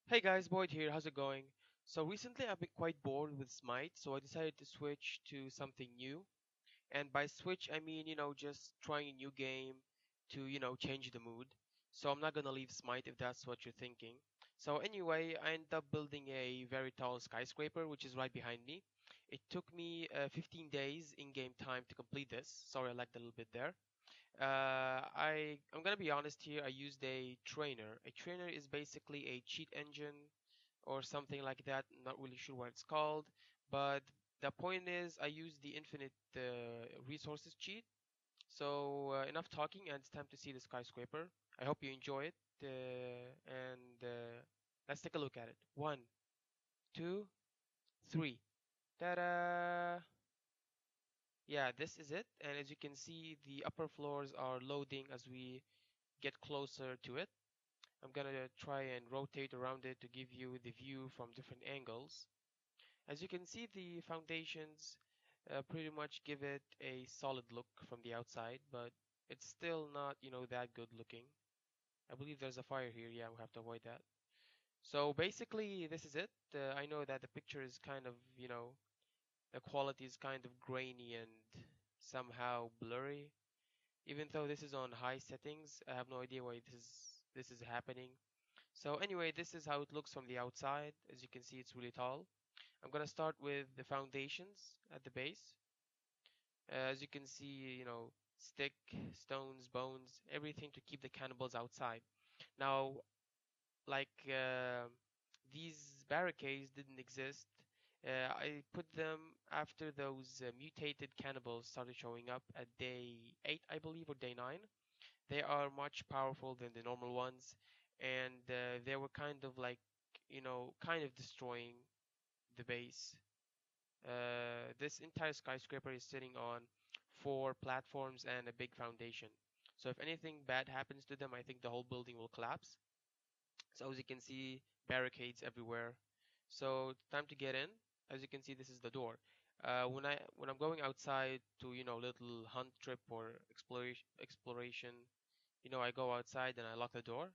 Hey guys, Boyd here, how's it going? So recently I've been quite bored with Smite, so I decided to switch to something new. And by switch I mean, just trying a new game to, change the mood. So I'm not gonna leave Smite if that's what you're thinking. So anyway, I ended up building a very tall skyscraper, which is right behind me. It took me 15 days in-game time to complete this. Sorry, I lagged a little bit there. I'm gonna be honest here. I used a trainer. A trainer is basically a cheat engine or something like that. Not really sure what it's called, but the point is I used the infinite resources cheat. So enough talking, and it's time to see the skyscraper. I hope you enjoy it, and let's take a look at it. One, two, three. Ta-da! Yeah, this is it. And as you can see, the upper floors are loading as we get closer to it. I'm gonna try and rotate around it to give you the view from different angles. As you can see, the foundations pretty much give it a solid look from the outside, but it's still not, that good looking. I believe there's a fire here. Yeah, we have to avoid that. So basically, this is it. I know that the picture is kind of, the quality is kind of grainy and somehow blurry. Even though this is on high settings, I have no idea why this is happening. So anyway, this is how it looks from the outside. As you can see, it's really tall. I'm gonna start with the foundations at the base. As you can see, stick, stones, bones, everything to keep the cannibals outside. Now, like these barricades didn't exist. I put them after those mutated cannibals started showing up at day 8, I believe, or day 9. They are much powerful than the normal ones, and they were kind of like, kind of destroying the base. This entire skyscraper is sitting on 4 platforms and a big foundation. So if anything bad happens to them, I think the whole building will collapse. So as you can see, barricades everywhere. So time to get in. As you can see, this is the door. When I'm going outside to little hunt trip or exploration, I go outside and I lock the door.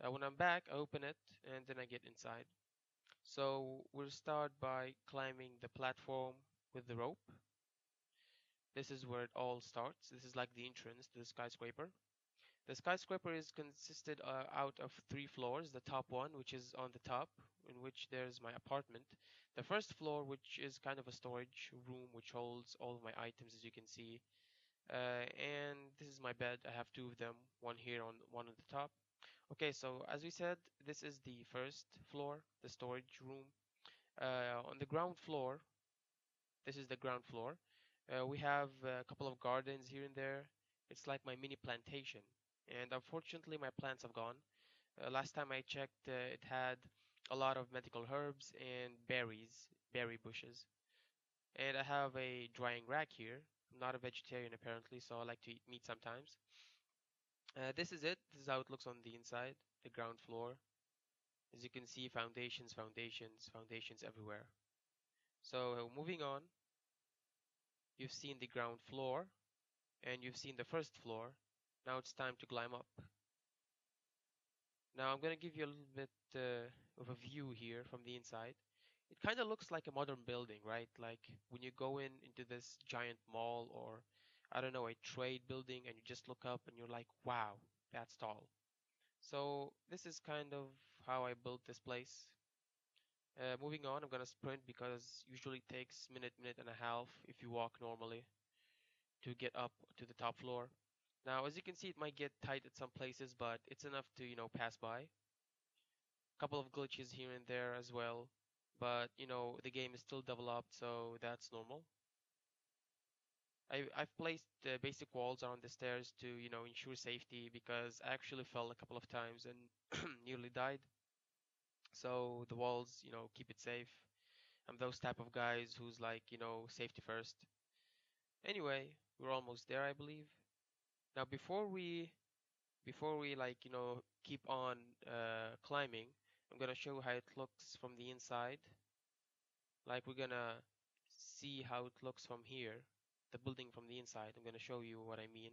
When I'm back, I open it and then I get inside. So we'll start by climbing the platform with the rope. This is where it all starts. This is like the entrance to the skyscraper. The skyscraper is consisted out of 3 floors. The top one, which is on the top, in which there's my apartment. The first floor, which is kind of a storage room, which holds all of my items, as you can see. And this is my bed. I have 2 of them, one here on one at the top. Okay, so as we said, this is the first floor, the storage room. On the ground floor, this is the ground floor. We have a couple of gardens here and there. It's like my mini plantation. And unfortunately, my plants have gone. Last time I checked, it had a lot of medical herbs and berries, berry bushes. And I have a drying rack here. I'm not a vegetarian apparently, so I like to eat meat sometimes. This is it. This is how it looks on the inside, the ground floor. As you can see, foundations, foundations, foundations everywhere. So moving on, you've seen the ground floor and you've seen the first floor. Now it's time to climb up. Now I'm gonna give you a little bit of a view here from the inside. It kind of looks like a modern building, right? Like when you go in into this giant mall or I don't know, a trade building and you just look up and you're like, wow, that's tall. So this is kind of how I built this place. Moving on, I'm gonna sprint because usually it takes minute and a half if you walk normally to get up to the top floor. Now, as you can see, it might get tight at some places, but it's enough to, pass by. Couple of glitches here and there as well, but the game is still developed, so that's normal. I've placed basic walls around the stairs to, ensure safety because I actually fell a couple of times and nearly died. So the walls, keep it safe. I'm those type of guys who's like, safety first. Anyway, we're almost there, I believe. Now, before we like, keep on climbing, I'm gonna show how it looks from the inside. Like we're gonna see how it looks from here, the building from the inside. I'm gonna show you what I mean.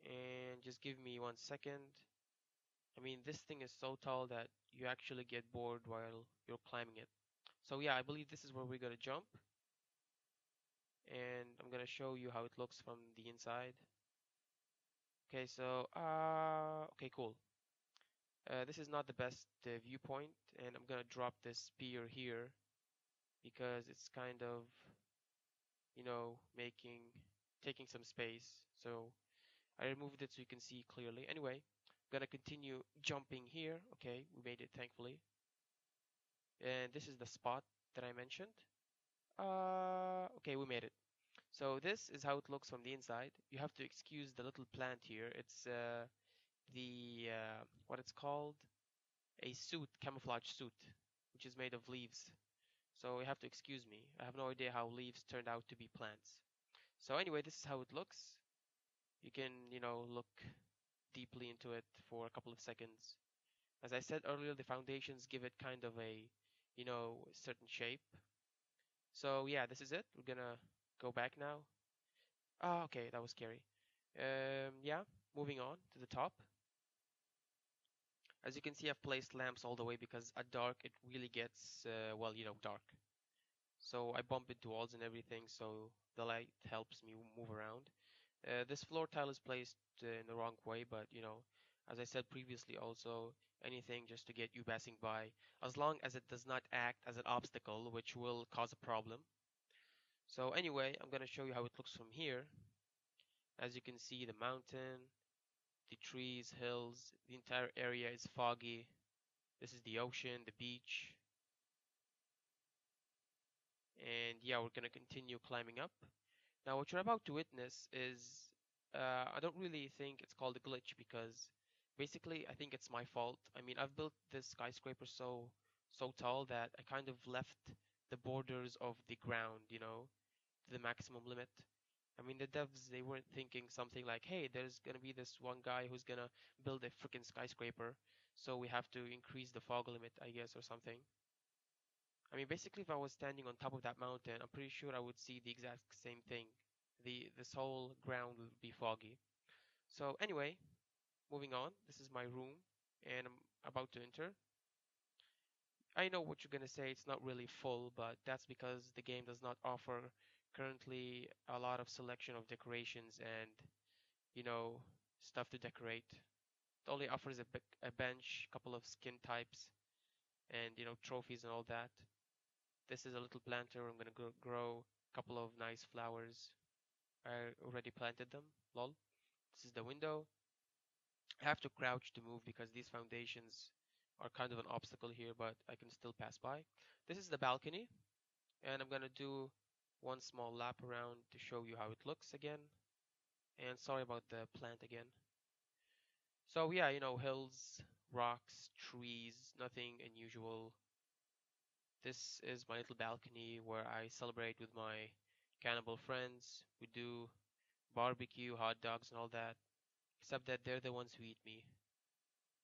And just give me 1 second. I mean, this thing is so tall that you actually get bored while you're climbing it. So yeah, I believe this is where we're gonna jump, and I'm gonna show you how it looks from the inside. Okay, so okay, cool. This is not the best viewpoint, and I'm gonna drop this spear here because it's kind of, making taking some space. So I removed it so you can see clearly. Anyway, I'm gonna continue jumping here. Okay, we made it thankfully. And this is the spot that I mentioned. Okay, we made it. So this is how it looks from the inside. You have to excuse the little plant here. It's the what it's called, a suit, camouflage suit, which is made of leaves. So you have to excuse me. I have no idea how leaves turned out to be plants. So anyway, this is how it looks. You can, look deeply into it for a couple of seconds. As I said earlier, the foundations give it kind of a, certain shape. So yeah, this is it. We're gonna go back now. Ah, okay, that was scary. Yeah, moving on to the top. As you can see, I've placed lamps all the way because at dark it really gets, well, dark. So I bump into walls and everything, so the light helps me move around. This floor tile is placed in the wrong way, but as I said previously, also anything just to get you passing by, as long as it does not act as an obstacle, which will cause a problem. So anyway, I'm gonna show you how it looks from here. As you can see, the mountain, the trees, hills, the entire area is foggy. This is the ocean, the beach, and yeah, we're gonna continue climbing up. Now, what you're about to witness is, I don't really think it's called a glitch because basically I think it's my fault. I mean, I've built this skyscraper so tall that I kind of left the borders of the ground, to the maximum limit. I mean, the devs, they weren't thinking something like, hey, there's gonna be this one guy who's gonna build a freaking skyscraper, so we have to increase the fog limit, I guess, or something. I mean, basically, if I was standing on top of that mountain, I'm pretty sure I would see the exact same thing. This whole ground would be foggy. So anyway, moving on. This is my room, and I'm about to enter. I know what you're gonna say. It's not really full, but that's because the game does not offer currently a lot of selection of decorations and you know stuff to decorate. It only offers a bench, couple of skin types, and trophies and all that. This is a little planter. I'm gonna grow a couple of nice flowers. I already planted them. Lol. This is the window. I have to crouch to move because these foundations are kind of an obstacle here, but I can still pass by. This is the balcony, and I'm gonna do one small lap around to show you how it looks again. And sorry about the plant again. So yeah, hills, rocks, trees, nothing unusual. This is my little balcony where I celebrate with my cannibal friends. We do barbecue, hot dogs, and all that. Except that they're the ones who eat me.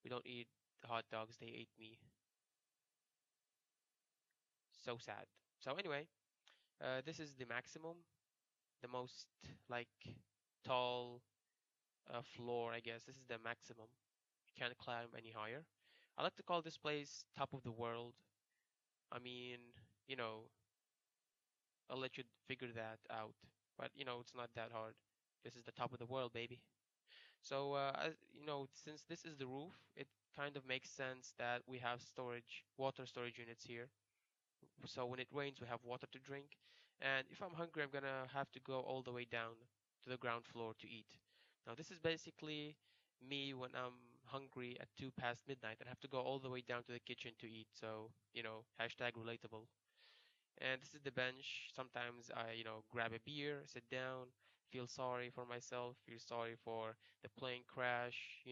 We don't eat hot dogs, they ate me. So sad. So anyway, this is the maximum, the most like tall floor, I guess. This is the maximum. You can't climb any higher. I like to call this place top of the world. I mean, you know, I'll let you figure that out. But it's not that hard. This is the top of the world, baby. So, since this is the roof, it kind of makes sense that we have water storage units here. So when it rains, we have water to drink. And if I'm hungry, I'm gonna have to go all the way down to the ground floor to eat. Now, this is basically me when I'm hungry at 2 past midnight and have to go all the way down to the kitchen to eat. So, hashtag relatable. And this is the bench. Sometimes I, grab a beer, sit down, feel sorry for myself, feel sorry for the plane crash.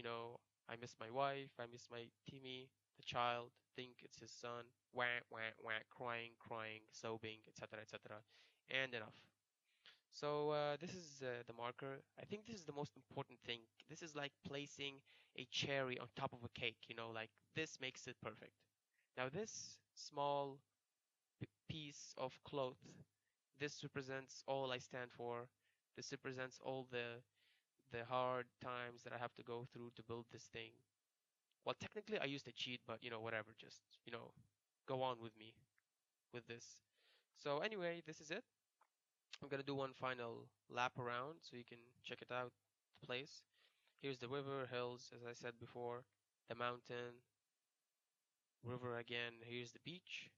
I miss my wife, I miss my Timmy, the child, think it's his son, wah, wah, wah, crying, crying, sobbing, etc., etc., and enough. So this is the marker. I think this is the most important thing. This is like placing a cherry on top of a cake, like this makes it perfect. Now this small piece of cloth. This represents all I stand for. This represents all the hard times that I have to go through to build this thing. Well, technically I used a cheat, but whatever. Just go on with me with this. So anyway, this is it. I'm gonna do one final lap around so you can check it out, the place. Here's the river, hills, as I said before, the mountain, river again. Here's the beach.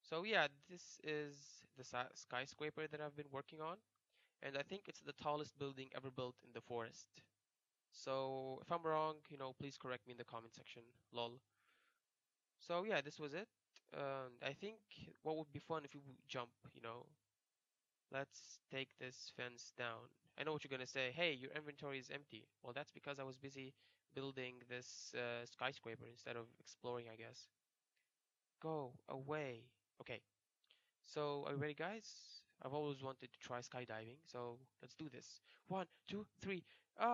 So yeah, this is the skyscraper that I've been working on, and I think it's the tallest building ever built in the forest. So if I'm wrong, please correct me in the comment section. Lol. So yeah, this was it. I think what would be fun if we would jump. Let's take this fence down. I know what you're gonna say. Hey, your inventory is empty. Well, that's because I was busy building this skyscraper instead of exploring, I guess. Go away. Okay, so are you ready, guys? I've always wanted to try skydiving, so let's do this. One, two, three. Ah!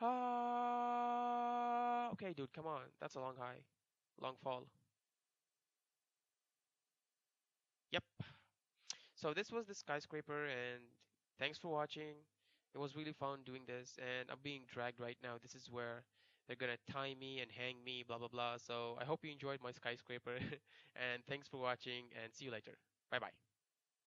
Ah! Okay, dude, come on. That's a long high. Long fall. Yep. So this was the skyscraper, and thanks for watching. It was really fun doing this, and I'm being dragged right now. This is where they're gonna tie me and hang me, blah blah blah. So I hope you enjoyed my skyscraper, and thanks for watching, and see you later. Bye bye.